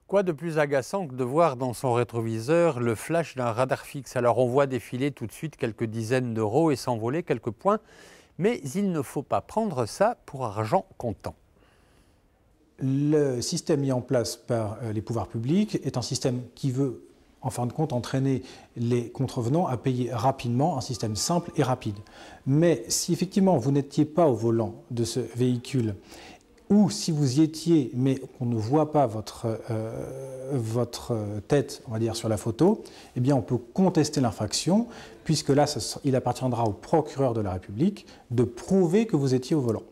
Quoi de plus agaçant que de voir dans son rétroviseur le flash d'un radar fixe? Alors on voit défiler tout de suite quelques dizaines d'euros et s'envoler quelques points, mais il ne faut pas prendre ça pour argent comptant. Le système mis en place par les pouvoirs publics est un système qui veut, en fin de compte, entraîner les contrevenants à payer rapidement, un système simple et rapide. Mais si effectivement vous n'étiez pas au volant de ce véhicule, ou si vous y étiez, mais qu'on ne voit pas votre tête, on va dire, sur la photo, eh bien on peut contester l'infraction, puisque là, il appartiendra au procureur de la République de prouver que vous étiez au volant.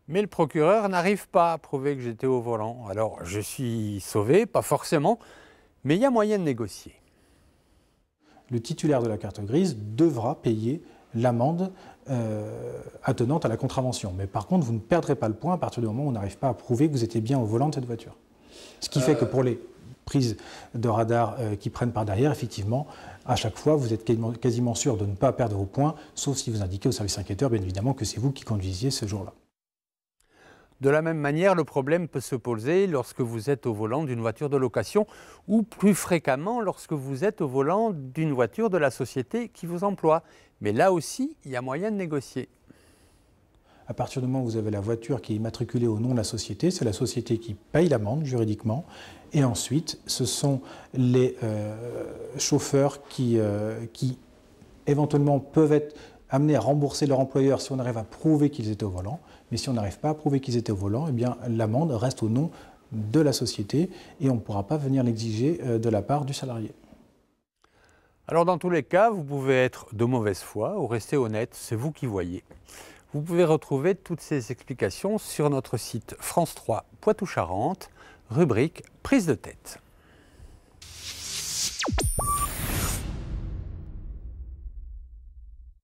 Mais le procureur n'arrive pas à prouver que j'étais au volant. Alors je suis sauvé, pas forcément, mais il y a moyen de négocier. Le titulaire de la carte grise devra payer l'amende attenante à la contravention. Mais par contre, vous ne perdrez pas le point à partir du moment où on n'arrive pas à prouver que vous étiez bien au volant de cette voiture. Ce qui fait que pour les prises de radar qui prennent par derrière, effectivement, à chaque fois, vous êtes quasiment sûr de ne pas perdre vos points, sauf si vous indiquez au service enquêteur, bien évidemment, que c'est vous qui conduisiez ce jour-là. De la même manière, le problème peut se poser lorsque vous êtes au volant d'une voiture de location ou plus fréquemment lorsque vous êtes au volant d'une voiture de la société qui vous emploie. Mais là aussi, il y a moyen de négocier. À partir du moment où vous avez la voiture qui est immatriculée au nom de la société, c'est la société qui paye l'amende juridiquement. Et ensuite, ce sont les chauffeurs qui éventuellement peuvent être amenés à rembourser leur employeur si on arrive à prouver qu'ils étaient au volant. Mais si on n'arrive pas à prouver qu'ils étaient au volant, eh bien l'amende reste au nom de la société et on ne pourra pas venir l'exiger de la part du salarié. Alors dans tous les cas, vous pouvez être de mauvaise foi ou rester honnête, c'est vous qui voyez. Vous pouvez retrouver toutes ces explications sur notre site France 3 Poitou-Charentes, rubrique prise de tête.